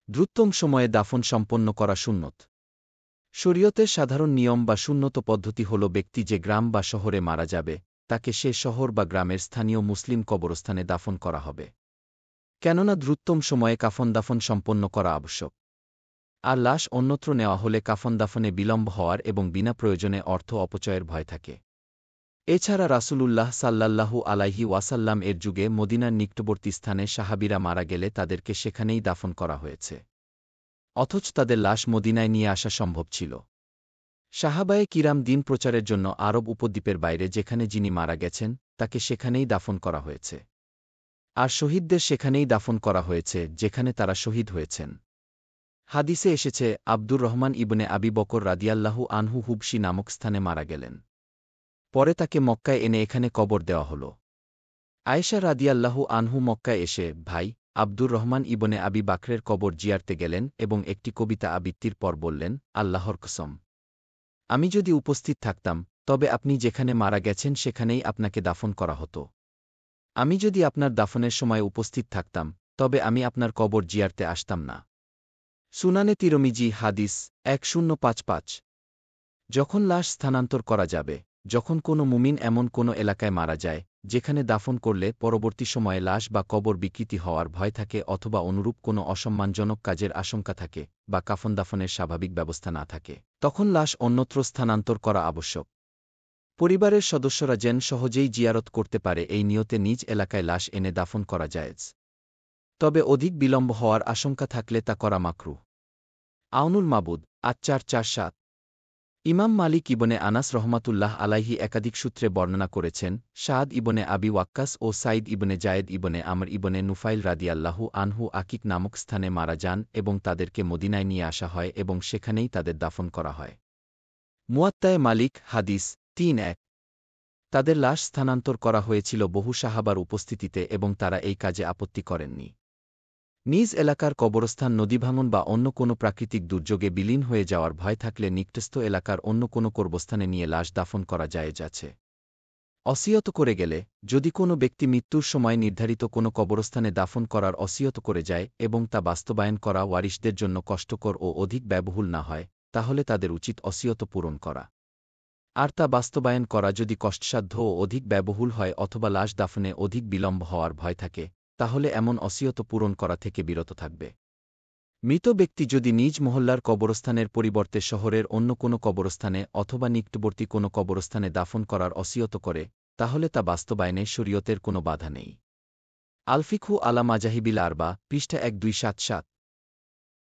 দ্রুততম সময়ে দাফন সম্পন্ন করা সুন্নত। শরীয়তের সাধারণ নিয়ম বা সুন্নত পদ্ধতি হল ব্যক্তি যে গ্রাম বা শহরে মারা যাবে তাকে সে শহর বা গ্রামের স্থানীয় মুসলিম কবরস্থানে দাফন করা হবে। কেননা দ্রুততম সময়ে কাফন দাফন সম্পন্ন করা আবশ্যক। আর লাশ অন্যত্র নেওয়া হলে কাফন দাফনে বিলম্ব হওয়ার এবং বিনা প্রয়োজনে অর্থ অপচয়ের ভয় থাকে। এছাড়া রাসূলুল্লাহ সাল্লাল্লাহু আলাইহি ওয়াসাল্লাম এর যুগে মদিনার নিকটবর্তী স্থানে সাহাবীরা মারা গেলে তাদেরকে সেখানেই দাফন করা হয়েছে। অথচ তাদের লাশ মদিনায় নিয়ে আসা সম্ভব ছিল। সাহাবায়ে কিরাম দ্বীন প্রচারের জন্য আরব উপদ্বীপের বাইরে যেখানে যিনি মারা গেছেন তাকে সেখানেই দাফন করা হয়েছে। আর শহীদদের সেখানেই দাফন করা হয়েছে যেখানে তারা শহীদ হয়েছেন। হাদিসে এসেছে, আব্দুর রহমান ইবনে আবি বকর রাদিয়াল্লাহু আনহু হুবশী নামক স্থানে মারা গেলেন। পরে তাকে মক্কায় এনে এখানে কবর দেওয়া হল। আয়েশা রাদিয়াল্লাহু আনহু মক্কায় এসে ভাই আব্দুর রহমান ইবনে আবি বাকরের কবর জিয়ারতে গেলেন এবং একটি কবিতা আবৃত্তির পর বললেন, আল্লাহর কসম, আমি যদি উপস্থিত থাকতাম তবে আপনি যেখানে মারা গেছেন সেখানেই আপনাকে দাফন করা হতো। আমি যদি আপনার দাফনের সময় উপস্থিত থাকতাম তবে আমি আপনার কবর জিয়ারতে আসতাম না। সুনানে তিরমিজি হাদিস 1055। যখন লাশ স্থানান্তর করা যাবে, যখন কোনো মুমিন এমন কোনো এলাকায় মারা যায় যেখানে দাফন করলে পরবর্তী সময়ে লাশ বা কবর বিকৃতি হওয়ার ভয় থাকে অথবা অনুরূপ কোনো অসম্মানজনক কাজের আশঙ্কা থাকে বা কাফন দাফনের স্বাভাবিক ব্যবস্থা না থাকে, তখন লাশ অন্যত্র স্থানান্তর করা আবশ্যক। পরিবারের সদস্যরা যেন সহজেই জিয়ারত করতে পারে এই নিয়তে নিজ এলাকায় লাশ এনে দাফন করা জায়েজ। তবে অধিক বিলম্ব হওয়ার আশঙ্কা থাকলে তা করা মাকরুহ। আউনুল মাবুদ ৮৪৪৭। ইমাম মালিক ইবনে আনাস রহমাতুল্লাহ আলাইহি একাধিক সূত্রে বর্ণনা করেছেন, সাদ ইবনে আবি ওয়াক্কাস ও সাইদ ইবনে জায়েদ ইবনে আমর ইবনে নুফাইল রাদিয়াল্লাহু আনহু আকিক নামক স্থানে মারা যান এবং তাদেরকে মদিনায় নিয়ে আসা হয় এবং সেখানেই তাদের দাফন করা হয়। মুয়াত্তায়ে মালিক হাদিস ৩-১। তাদের লাশ স্থানান্তর করা হয়েছিল বহু সাহাবার উপস্থিতিতে এবং তারা এই কাজে আপত্তি করেননি। নিজ এলাকার কবরস্থান নদীভাঙন বা অন্য কোনো প্রাকৃতিক দুর্যোগে বিলীন হয়ে যাওয়ার ভয় থাকলে নিকটস্থ এলাকার অন্য কোনো কবরস্থানে নিয়ে লাশ দাফন করা জায়েজ আছে। অসিয়ত করে গেলে, যদি কোনো ব্যক্তি মৃত্যুর সময় নির্ধারিত কোনো কবরস্থানে দাফন করার অসিয়ত করে যায় এবং তা বাস্তবায়ন করা ওয়ারিশদের জন্য কষ্টকর ও অধিক ব্যয়বহুল না হয়, তাহলে তাদের উচিত অসিয়ত পূরণ করা। আর তা বাস্তবায়ন করা যদি কষ্টসাধ্য ও অধিক ব্যয়বহুল হয় অথবা লাশ দাফনে অধিক বিলম্ব হওয়ার ভয় থাকে, তাহলে এমন অসিয়ত পূরণ করা থেকে বিরত থাকবে। মৃত ব্যক্তি যদি নিজ মহল্লার কবরস্থানের পরিবর্তে শহরের অন্য কোনো কবরস্থানে অথবা নিকটবর্তী কোনো কবরস্থানে দাফন করার অসিয়ত করে, তাহলে তা বাস্তবায়নে শরীয়তের কোনো বাধা নেই। আল ফিকহু আলা মাযাহিবিল আরবা, পৃষ্ঠা 1277।